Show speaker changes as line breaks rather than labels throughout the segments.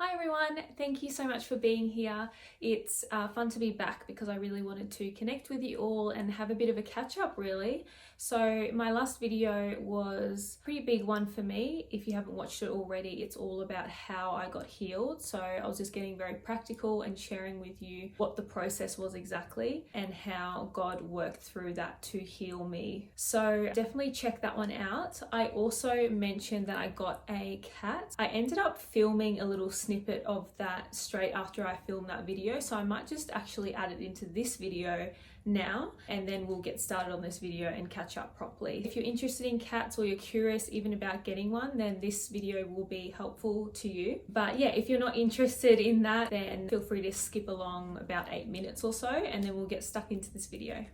Hi everyone, thank you so much for being here. It's fun to be back because I really wanted to connect with you all and have a bit of a catch up really. So my last video was a pretty big one for me. If you haven't watched it already, it's all about how I got healed. So I was just getting very practical and sharing with you what the process was exactly and how God worked through that to heal me. So definitely check that one out. I also mentioned that I got a cat. I ended up filming a little snippet of that straight after I filmed that video, so I might just actually add it into this video now, and then we'll get started on this video and catch up properly. If you're interested in cats or you're curious even about getting one, then this video will be helpful to you. But yeah, if you're not interested in that, then feel free to skip along about 8 minutes or so, and then we'll get stuck into this video.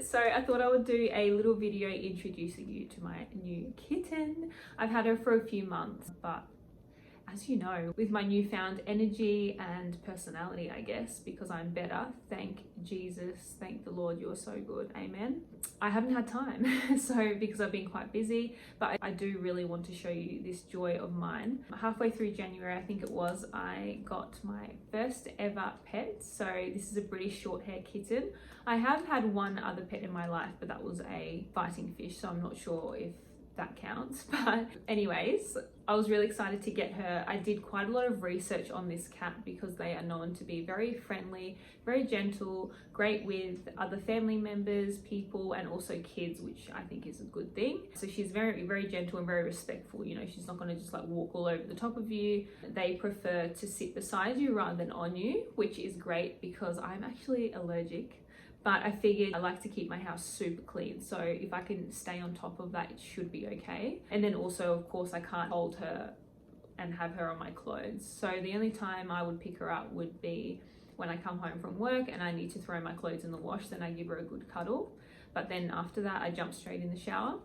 So I thought I would do a little video introducing you to my new kitten. I've had her for a few months, but as you know, with my newfound energy and personality, I guess, because I'm better, thank Jesus, thank the Lord, you're so good, amen. I haven't had time, so because I've been quite busy, but I do really want to show you this joy of mine. Halfway through January, I think it was, I got my first ever pet. So this is a British short hair kitten. I have had one other pet in my life, but that was a fighting fish, so I'm not sure if that counts. But anyways, I was really excited to get her. I did quite a lot of research on this cat because they are known to be very friendly, very gentle, great with other family members, people, and also kids, which I think is a good thing. So she's very, very gentle and very respectful. You know, she's not going to just like walk all over the top of you. They prefer to sit beside you rather than on you, which is great because I'm actually allergic. But I figured I like to keep my house super clean. So if I can stay on top of that, it should be okay. And then also, of course, I can't hold her and have her on my clothes. So the only time I would pick her up would be when I come home from work and I need to throw my clothes in the wash, then I give her a good cuddle. But then after that, I jump straight in the shower.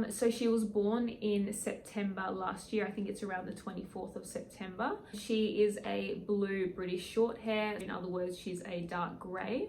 So she was born in September last year. I think it's around the 24th of September. She is a blue British short hair. In other words, she's a dark grey.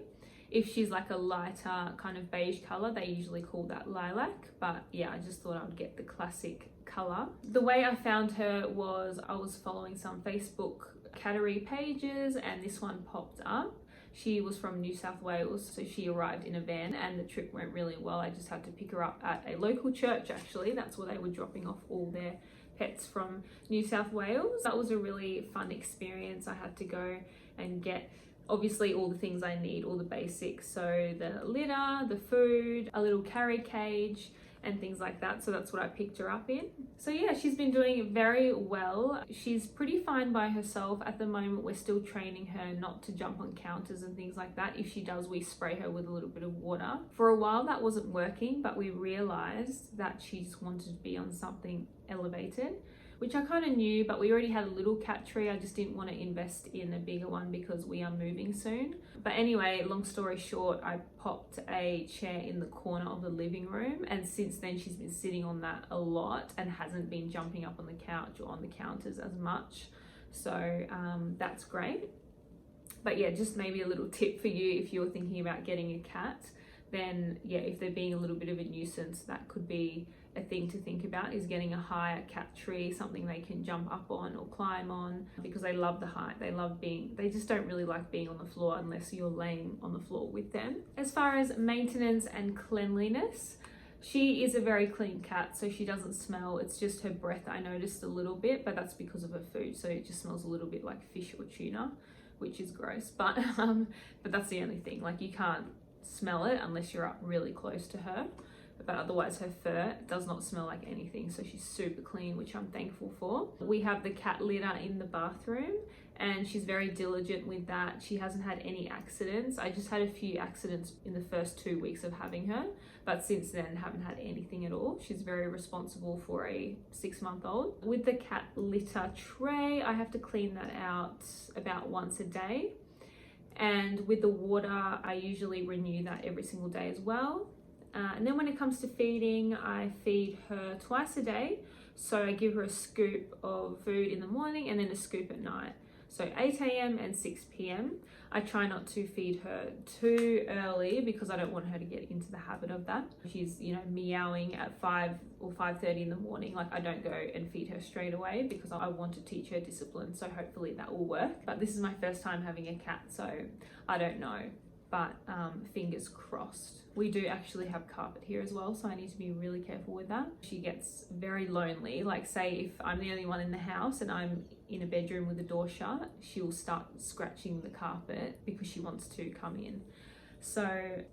If she's like a lighter kind of beige color, they usually call that lilac. But yeah, I just thought I would get the classic color. The way I found her was I was following some Facebook cattery pages and this one popped up. She was from New South Wales, so she arrived in a van and the trip went really well. I just had to pick her up at a local church actually. That's where they were dropping off all their pets from New South Wales. That was a really fun experience. I had to go and get obviously all the things I need, all the basics. So the litter, the food, a little carry cage, and things like that. So that's what I picked her up in. So yeah, she's been doing very well. She's pretty fine by herself. At the moment, we're still training her not to jump on counters and things like that. If she does, we spray her with a little bit of water. For a while that wasn't working, but we realized that she just wanted to be on something elevated, which I kind of knew, but we already had a little cat tree. I just didn't want to invest in a bigger one because we are moving soon. But anyway, long story short, I popped a chair in the corner of the living room, and since then she's been sitting on that a lot and hasn't been jumping up on the couch or on the counters as much. So that's great. But yeah, just maybe a little tip for you if you're thinking about getting a cat, then yeah, if they're being a little bit of a nuisance, that could be a thing to think about, is getting a higher cat tree, something they can jump up on or climb on, because they love the height. They just don't really like being on the floor unless you're laying on the floor with them. As far as maintenance and cleanliness, she is a very clean cat, so she doesn't smell. It's just her breath I noticed a little bit, but that's because of her food. So it just smells a little bit like fish or tuna, which is gross. But that's the only thing. Like, you can't smell it unless you're up really close to her. But otherwise her fur does not smell like anything, so she's super clean, which I'm thankful for. We have the cat litter in the bathroom and she's very diligent with that. She hasn't had any accidents. I just had a few accidents in the first 2 weeks of having her, but since then haven't had anything at all. She's very responsible for a 6-month-old. With the cat litter tray, I have to clean that out about once a day. And with the water, I usually renew that every single day as well. And then when it comes to feeding, I feed her twice a day. So I give her a scoop of food in the morning and then a scoop at night. So 8 a.m. and 6 p.m. I try not to feed her too early because I don't want her to get into the habit of that. She's, you know, meowing at 5 or 5:30 in the morning. Like, I don't go and feed her straight away because I want to teach her discipline. So hopefully that will work. But this is my first time having a cat, so I don't know. But fingers crossed. We do actually have carpet here as well, so I need to be really careful with that. She gets very lonely. Like, say if I'm the only one in the house and I'm in a bedroom with the door shut, she'll start scratching the carpet because she wants to come in. So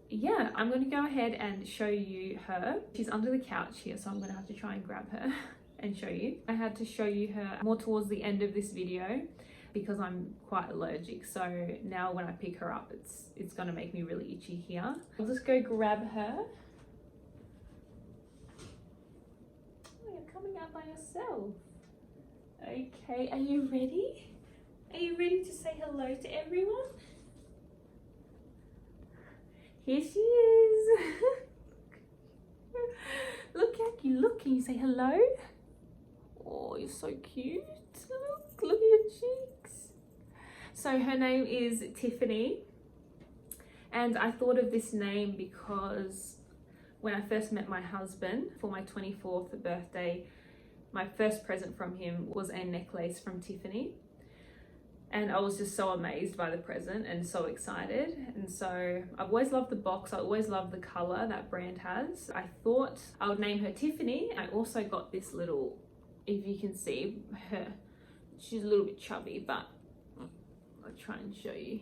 yeah, I'm going to go ahead and show you her. She's under the couch here, so I'm going to have to try and grab her and show you. I had to show you her more towards the end of this video because I'm quite allergic, so now when I pick her up it's gonna make me really itchy here. I'll just go grab her. Oh, you're coming out by yourself. Okay, are you ready? Are you ready to say hello to everyone? Here she is. Look at you, look, can you say hello? Oh, you're so cute. Look at your cheeks. So her name is Tiffany, and I thought of this name because when I first met my husband for my 24th birthday, my first present from him was a necklace from Tiffany, and I was just so amazed by the present and so excited. And so I've always loved the box, I always loved the color that brand has. I thought I would name her Tiffany. I also got this little, if you can see her, she's a little bit chubby, but I'll try and show you.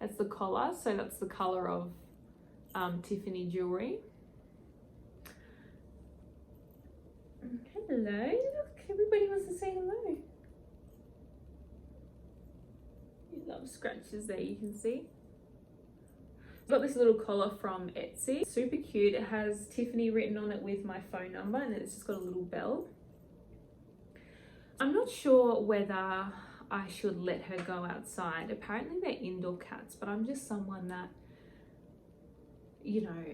That's the collar, so that's the color of Tiffany jewelry. Hello, look, everybody wants to say hello. You love scratches there, you can see. I've got this little collar from Etsy, super cute. It has Tiffany written on it with my phone number, and then it's just got a little bell. I'm not sure whether I should let her go outside. Apparently they're indoor cats, but I'm just someone that, you know,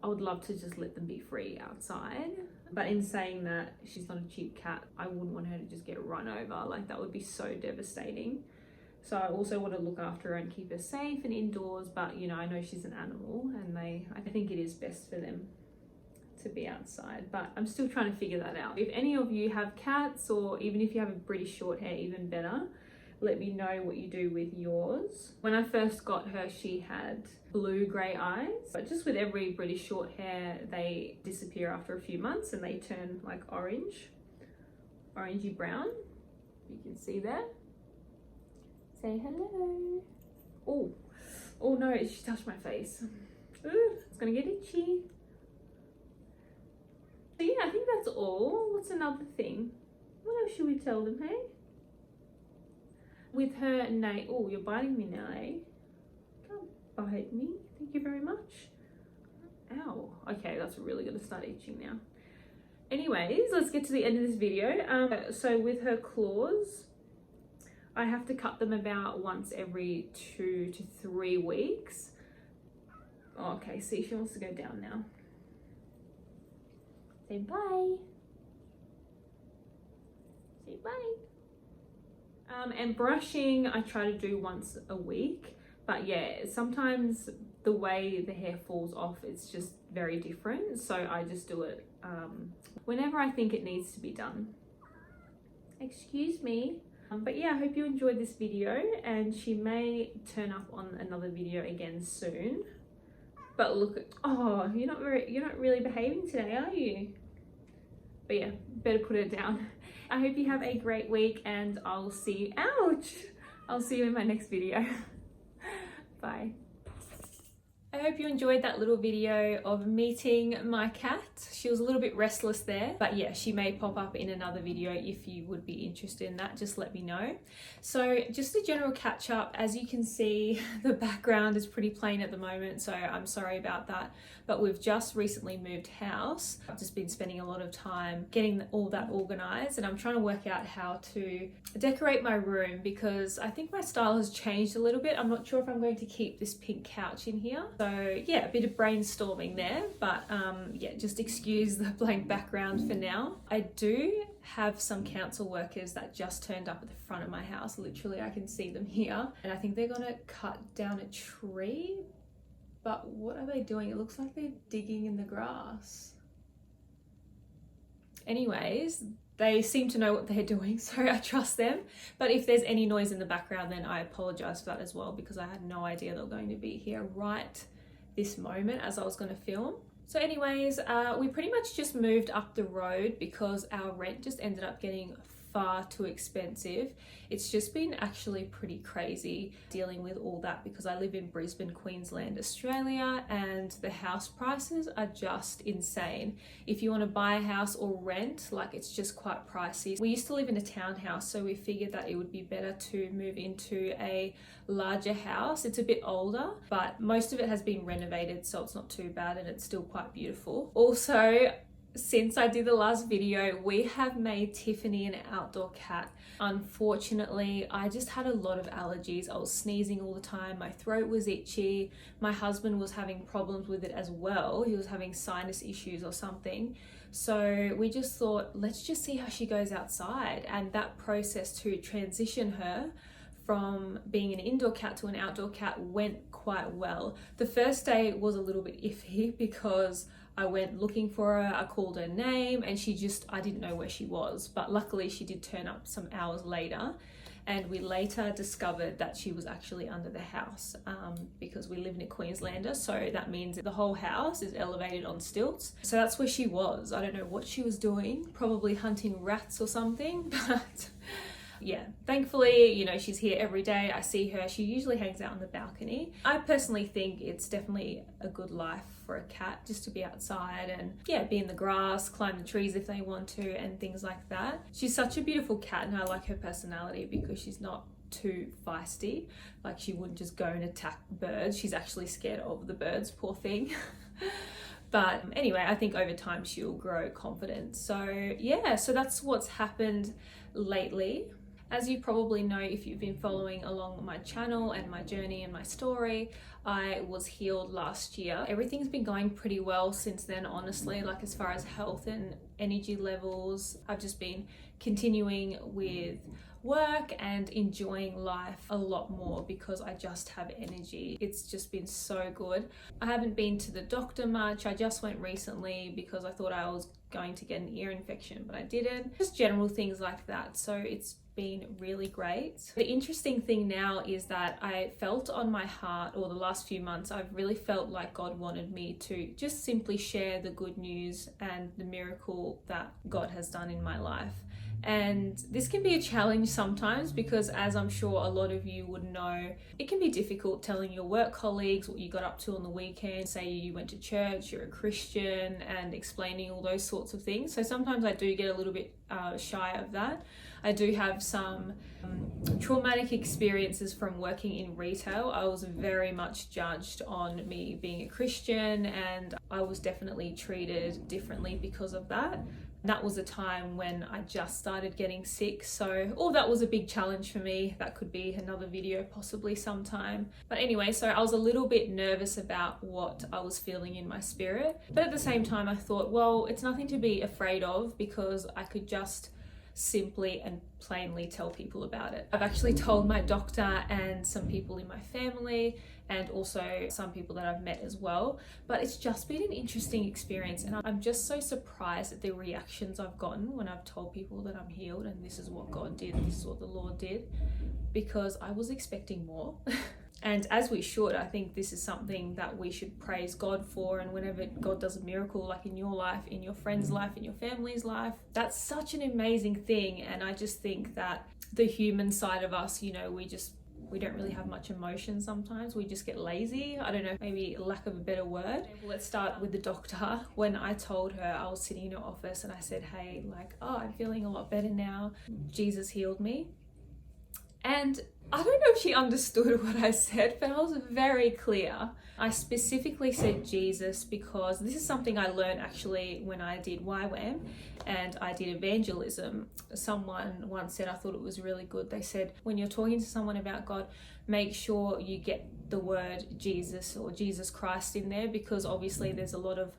I would love to just let them be free outside. But in saying that, she's not a cheap cat. I wouldn't want her to just get run over. Like, that would be so devastating. So I also want to look after her and keep her safe and indoors, but you know, I know she's an animal, and I think it is best for them to be outside, but I'm still trying to figure that out. If any of you have cats, or even if you have a British short hair, even better, let me know what you do with yours. When I first got her, she had blue-grey eyes, but just with every British short hair, they disappear after a few months and they turn like orangey brown. You can see there. Say hello. Oh no, she touched my face. Ooh, it's gonna get itchy. So yeah, I think that's all. What's another thing? What else should we tell them, hey? With her nail, oh, you're biting me now, eh? Can't bite me, thank you very much. Ow, okay, that's really gonna start itching now. Anyways, let's get to the end of this video. So with her claws, I have to cut them about once every 2 to 3 weeks. Oh, okay, see, she wants to go down now. Say bye. Say bye. And brushing, I try to do once a week. But yeah, sometimes the way the hair falls off, it's just very different. So I just do it whenever I think it needs to be done. Excuse me. But yeah, I hope you enjoyed this video, and she may turn up on another video again soon. But look at, oh, you're not really behaving today, are you? But yeah, better put it down. I hope you have a great week, and I'll see you, ouch! I'll see you in my next video. Bye. I hope you enjoyed that little video of meeting my cat. She was a little bit restless there, but yeah, she may pop up in another video. If you would be interested in that, just let me know. So just a general catch up. As you can see, the background is pretty plain at the moment, so I'm sorry about that, but we've just recently moved house. I've just been spending a lot of time getting all that organized, and I'm trying to work out how to decorate my room because I think my style has changed a little bit. I'm not sure if I'm going to keep this pink couch in here. So yeah, a bit of brainstorming there, but yeah, just excuse the blank background for now. I do have some council workers that just turned up at the front of my house. Literally, I can see them here. And I think they're gonna cut down a tree, but what are they doing? It looks like they're digging in the grass. Anyways, they seem to know what they're doing, so I trust them. But if there's any noise in the background, then I apologize for that as well, because I had no idea they were going to be here right this moment as I was going to film. So anyways, we pretty much just moved up the road because our rent just ended up getting far too expensive. It's just been actually pretty crazy dealing with all that, because I live in Brisbane, Queensland, Australia, and the house prices are just insane. If you want to buy a house or rent, like, it's just quite pricey. We used to live in a townhouse, so we figured that it would be better to move into a larger house. It's a bit older, but most of it has been renovated, so it's not too bad, and it's still quite beautiful. Also, since I did the last video, we have made Tiffany an outdoor cat. Unfortunately, I just had a lot of allergies. I was sneezing all the time, my throat was itchy, my husband was having problems with it as well. He was having sinus issues or something. So we just thought, let's just see how she goes outside. And that process to transition her from being an indoor cat to an outdoor cat went quite well. The first day was a little bit iffy because I went looking for her, I called her name, and I didn't know where she was. But luckily she did turn up some hours later, and we later discovered that she was actually under the house, because we live in a Queenslander, so that means that the whole house is elevated on stilts. So that's where she was. I don't know what she was doing, probably hunting rats or something, but yeah, thankfully, you know, she's here every day. I see her. She usually hangs out on the balcony. I personally think it's definitely a good life for a cat, just to be outside and yeah, be in the grass, climb the trees if they want to, and things like that. She's such a beautiful cat, and I like her personality because she's not too feisty. Like, she wouldn't just go and attack birds. She's actually scared of the birds, poor thing. But anyway, I think over time she'll grow confident. So yeah, so that's what's happened lately. As you probably know, if you've been following along my channel and my journey and my story, I was healed last year. Everything's been going pretty well since then, honestly, like as far as health and energy levels. I've just been continuing with work and enjoying life a lot more because I just have energy. It's just been so good. I haven't been to the doctor much. I just went recently because I thought I was going to get an ear infection, but I didn't. Just general things like that. So it's been really great. The interesting thing now is that I felt on my heart, or the last few months, I've really felt like God wanted me to just simply share the good news and the miracle that God has done in my life. And this can be a challenge sometimes because, as I'm sure a lot of you would know, it can be difficult telling your work colleagues what you got up to on the weekend. Say you went to church, you're a Christian, and explaining all those sorts of things. So sometimes I do get a little bit shy of that. I do have some traumatic experiences from working in retail. I was very much judged on me being a Christian, and I was definitely treated differently because of that. That was a time when I just started getting sick, so all that was a big challenge for me. That could be another video possibly sometime. But anyway, so I was a little bit nervous about what I was feeling in my spirit, but at the same time I thought, well, it's nothing to be afraid of because I could just simply and plainly tell people about it. I've actually told my doctor and some people in my family, and also some people that I've met as well. But it's just been an interesting experience, and I'm just so surprised at the reactions I've gotten when I've told people that I'm healed and this is what God did, this is what the Lord did, because I was expecting more. And as we should, I think this is something that we should praise God for. And whenever God does a miracle, like in your life, in your friend's life, in your family's life, that's such an amazing thing. And I just think that the human side of us, you know, we don't really have much emotion sometimes. We just get lazy. I don't know, maybe lack of a better word. Let's start with the doctor. When I told her, I was sitting in her office and I said, hey, like, oh, I'm feeling a lot better now. Jesus healed me. And I don't know if she understood what I said, but I was very clear. I specifically said Jesus because this is something I learned actually when I did YWAM and I did evangelism. Someone once said, I thought it was really good. They said, when you're talking to someone about God, make sure you get the word Jesus or Jesus Christ in there, because obviously there's a lot of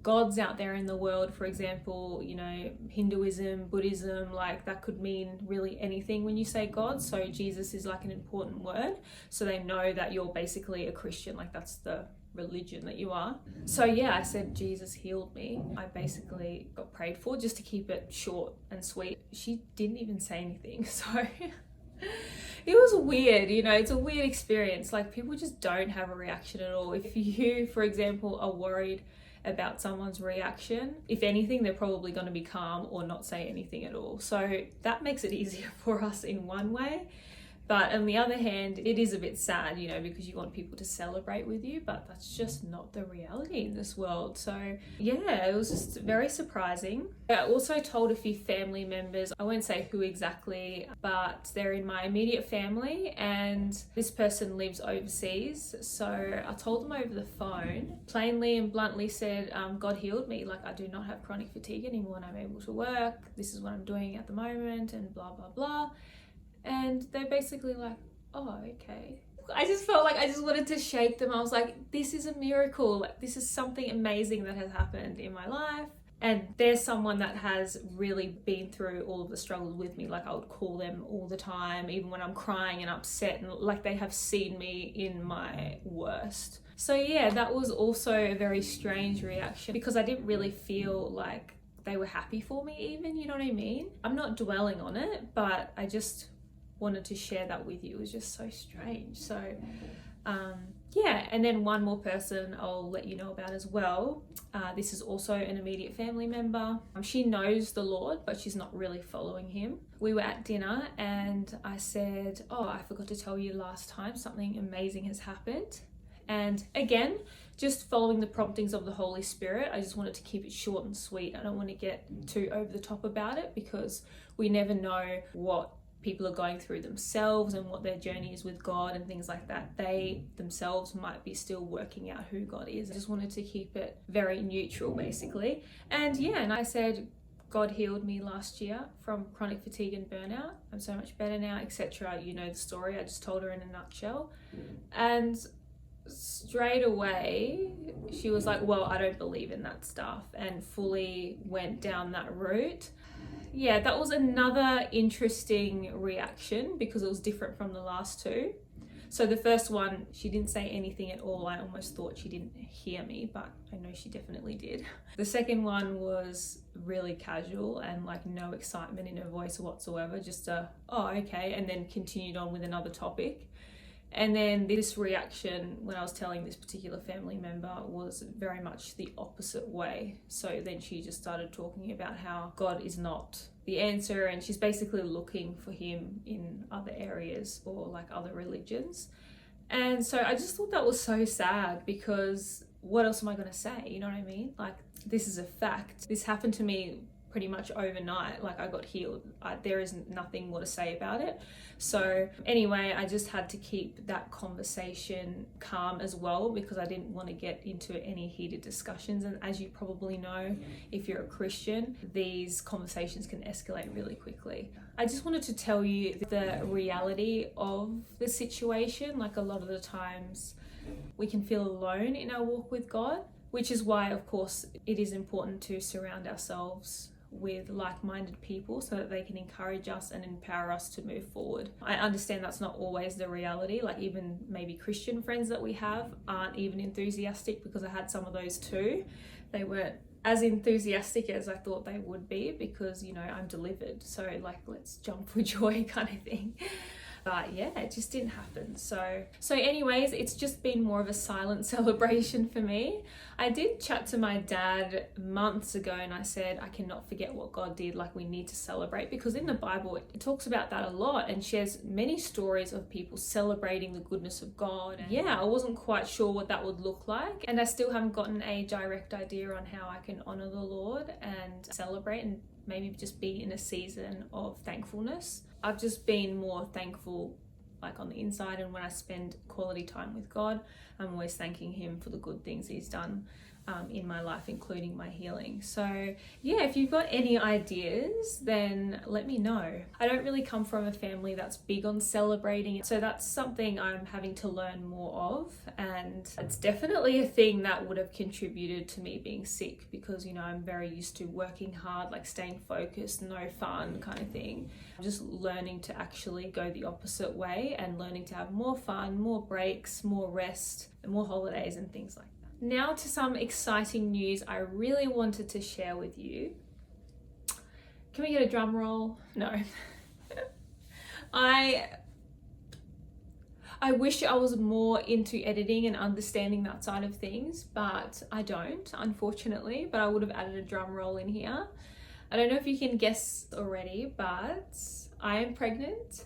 gods out there in the world. For example, you know, Hinduism, Buddhism, like that could mean really anything when you say God. So Jesus is like an important word, so they know that you're basically a Christian, like that's the religion that you are. So yeah, I said Jesus healed me. I basically got prayed for, just to keep it short and sweet. She didn't even say anything, so it was weird, you know, it's a weird experience. Like people just don't have a reaction at all. If you, for example, are worried about someone's reaction, if anything, they're probably going to be calm or not say anything at all. So that makes it easier for us in one way. But on the other hand, it is a bit sad, you know, because you want people to celebrate with you, but that's just not the reality in this world. So yeah, it was just very surprising. I also told a few family members, I won't say who exactly, but they're in my immediate family and this person lives overseas. So I told them over the phone, plainly and bluntly said, God healed me. Like I do not have chronic fatigue anymore and I'm able to work. This is what I'm doing at the moment and blah, blah, blah. And they're basically like, oh, okay. I just felt like I just wanted to shake them. I was like, this is a miracle. Like, this is something amazing that has happened in my life. And there's someone that has really been through all of the struggles with me. Like I would call them all the time, even when I'm crying and upset, and like they have seen me in my worst. So yeah, that was also a very strange reaction because I didn't really feel like they were happy for me even, you know what I mean? I'm not dwelling on it, but I just wanted to share that with you. It was just so strange. So yeah, and then one more person I'll let you know about as well. This is also an immediate family member. She knows the Lord, but she's not really following him. We were at dinner and I said, oh, I forgot to tell you last time something amazing has happened. And again, just following the promptings of the Holy Spirit, I just wanted to keep it short and sweet. I don't want to get too over the top about it because we never know what people are going through themselves and what their journey is with God and things like that. They themselves might be still working out who God is. I just wanted to keep it very neutral basically. And yeah, and I said, God healed me last year from chronic fatigue and burnout. I'm so much better now, etc. You know the story. I just told her in a nutshell. And straight away she was like, well, I don't believe in that stuff, and fully went down that route. Yeah, that was another interesting reaction because it was different from the last two. So the first one, she didn't say anything at all. I almost thought she didn't hear me, but I know she definitely did. The second one was really casual and like no excitement in her voice whatsoever, just a, oh, okay, and then continued on with another topic. And then this reaction when I was telling this particular family member was very much the opposite way. So then she just started talking about how God is not the answer and she's basically looking for him in other areas or like other religions. And so I just thought that was so sad because what else am I going to say? You know what I mean? Like, this is a fact. This happened to me pretty much overnight. Like I got healed. There is nothing more to say about it. So anyway, I just had to keep that conversation calm as well because I didn't want to get into any heated discussions. And as you probably know, if you're a Christian, these conversations can escalate really quickly. I just wanted to tell you the reality of the situation. Like a lot of the times we can feel alone in our walk with God, which is why, of course, it is important to surround ourselves with like-minded people so that they can encourage us and empower us to move forward. I understand that's not always the reality. Like even maybe Christian friends that we have aren't even enthusiastic, because I had some of those too. They weren't as enthusiastic as I thought they would be because, you know, I'm delivered. So like, let's jump for joy kind of thing. But yeah, it just didn't happen. So anyways, it's just been more of a silent celebration for me. I did chat to my dad months ago and I said, I cannot forget what God did. Like, we need to celebrate, because in the Bible, it talks about that a lot and shares many stories of people celebrating the goodness of God. And yeah, I wasn't quite sure what that would look like. And I still haven't gotten a direct idea on how I can honor the Lord and celebrate and maybe just be in a season of thankfulness. I've just been more thankful like on the inside, and when I spend quality time with God, I'm always thanking him for the good things he's done in my life, including my healing. So yeah, if you've got any ideas, then let me know. I don't really come from a family that's big on celebrating, so that's something I'm having to learn more of, and it's definitely a thing that would have contributed to me being sick, because you know, I'm very used to working hard, like staying focused, no fun kind of thing. I'm just learning to actually go the opposite way and learning to have more fun, more breaks, more rest, and more holidays and things like that. Now to some exciting news I really wanted to share with you. Can we get a drum roll? No. I wish I was more into editing and understanding that side of things, but I don't, unfortunately. But I would have added a drum roll in here. I don't know if you can guess already, but I am pregnant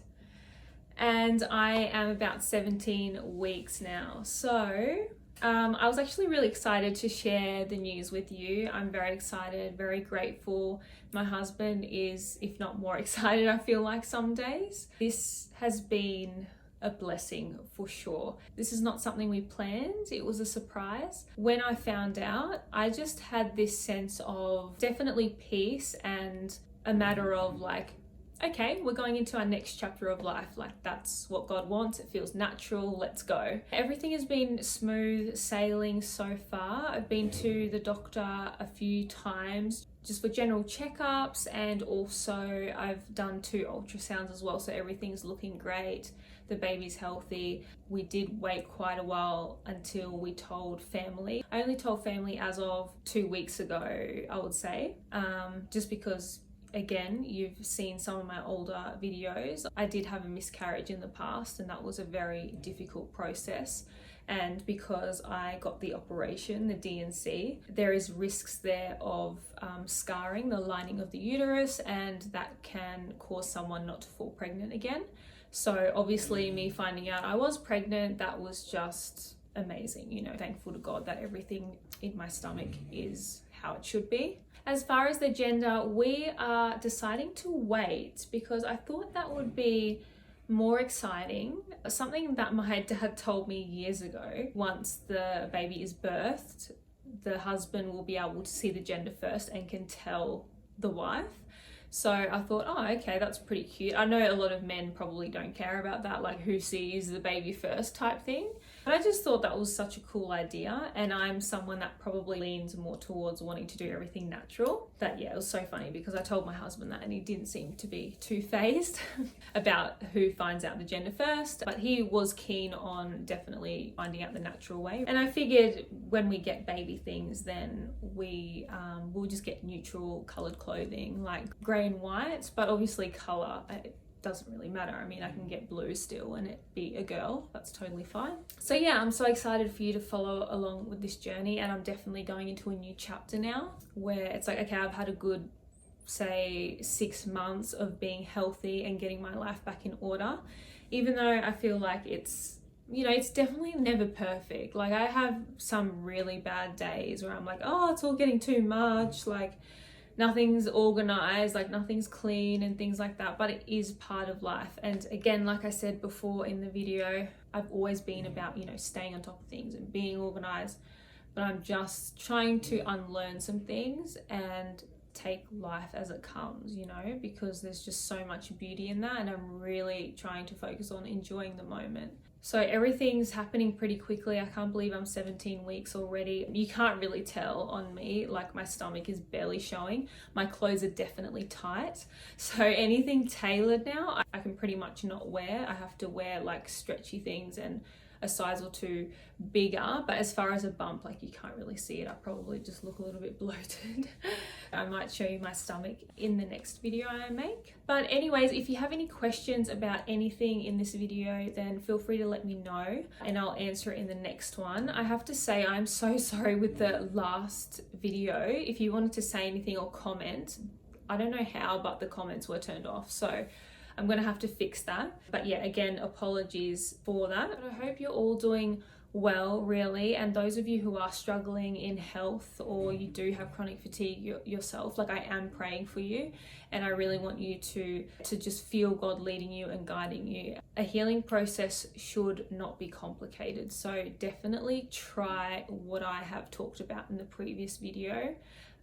and I am about 17 weeks now. So I was actually really excited to share the news with you. I'm very excited, very grateful. My husband is, if not more excited, I feel like some days. This has been a blessing for sure. This is not something we planned. It was a surprise. When I found out, I just had this sense of definitely peace and a matter of like, okay, we're going into our next chapter of life. Like, that's what God wants. It feels natural. Let's go. Everything has been smooth sailing so far. I've been to the doctor a few times just for general checkups, and also I've done 2 ultrasounds as well. So everything's looking great. The baby's healthy. We did wait quite a while until we told family. I only told family as of 2 weeks ago, I would say, just because, again, you've seen some of my older videos. I did have a miscarriage in the past, and that was a very difficult process. And because I got the operation, the D&C, there is risks there of scarring the lining of the uterus, and that can cause someone not to fall pregnant again. So obviously me finding out I was pregnant, that was just amazing. You know, thankful to God that everything in my stomach is how it should be. As far as the gender, we are deciding to wait because I thought that would be more exciting. Something that my dad told me years ago: once the baby is birthed, the husband will be able to see the gender first and can tell the wife. So I thought, oh, okay, that's pretty cute. I know a lot of men probably don't care about that, like who sees the baby first type thing. But I just thought that was such a cool idea. And I'm someone that probably leans more towards wanting to do everything natural. That, yeah, it was so funny because I told my husband that and he didn't seem to be too fazed about who finds out the gender first. But he was keen on definitely finding out the natural way. And I figured when we get baby things, then we'll just get neutral colored clothing, like grey and white, but obviously color, it doesn't really matter. I mean, I can get blue still and it be a girl. That's totally fine. So yeah, I'm so excited for you to follow along with this journey, and I'm definitely going into a new chapter now where it's like, okay, I've had a good, say, 6 months of being healthy and getting my life back in order, even though I feel like it's, you know, it's definitely never perfect. Like, I have some really bad days where I'm like, oh, it's all getting too much, like nothing's organized, like nothing's clean and things like that, but it is part of life. And again, like I said before in the video, I've always been about, you know, staying on top of things and being organized, but I'm just trying to unlearn some things and take life as it comes, you know, because there's just so much beauty in that, and I'm really trying to focus on enjoying the moment. So everything's happening pretty quickly. I can't believe I'm 17 weeks already. You can't really tell on me, like my stomach is barely showing. My clothes are definitely tight. So anything tailored now, I can pretty much not wear. I have to wear like stretchy things and a size or 2 bigger. But as far as a bump, like you can't really see it. I probably just look a little bit bloated. I might show you my stomach in the next video I make. But anyways, if you have any questions about anything in this video, then feel free to let me know and I'll answer it in the next one. I have to say, I'm so sorry with the last video. If you wanted to say anything or comment, I don't know how, but the comments were turned off. So I'm going to have to fix that. But yeah, again, apologies for that. But I hope you're all doing well, really. And those of you who are struggling in health, or you do have chronic fatigue yourself, like, I am praying for you, and I really want you to just feel God leading you and guiding you. A healing process should not be complicated, so definitely try what I have talked about in the previous video.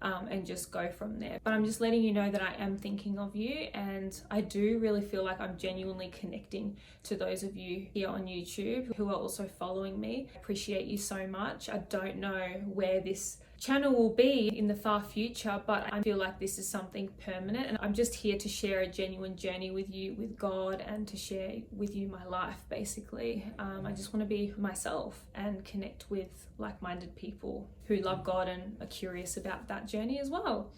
And just go from there. But I'm just letting you know that I am thinking of you, and I do really feel like I'm genuinely connecting to those of you here on YouTube who are also following me. I appreciate you so much. I don't know where this channel will be in the far future, but I feel like this is something permanent, and I'm just here to share a genuine journey with you, with God, and to share with you my life, basically. I just want to be myself and connect with like-minded people who love God and are curious about that journey as well.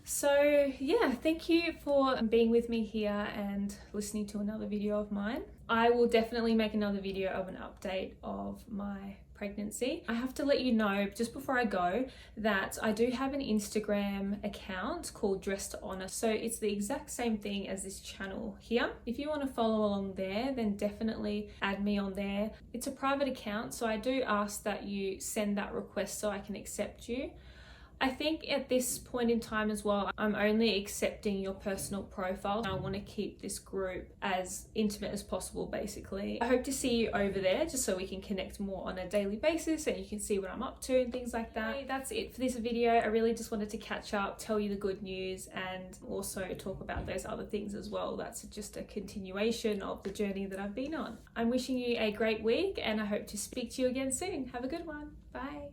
So yeah, thank you for being with me here and listening to another video of mine. I will definitely make another video of an update of my pregnancy. I have to let you know just before I go that I do have an Instagram account called Dress to Honor. So it's the exact same thing as this channel here. If you want to follow along there, then definitely add me on there. It's a private account, so I do ask that you send that request so I can accept you. I think at this point in time as well, I'm only accepting your personal profile. I want to keep this group as intimate as possible, basically. I hope to see you over there just so we can connect more on a daily basis and you can see what I'm up to and things like that. That's it for this video. I really just wanted to catch up, tell you the good news, and also talk about those other things as well. That's just a continuation of the journey that I've been on. I'm wishing you a great week, and I hope to speak to you again soon. Have a good one. Bye.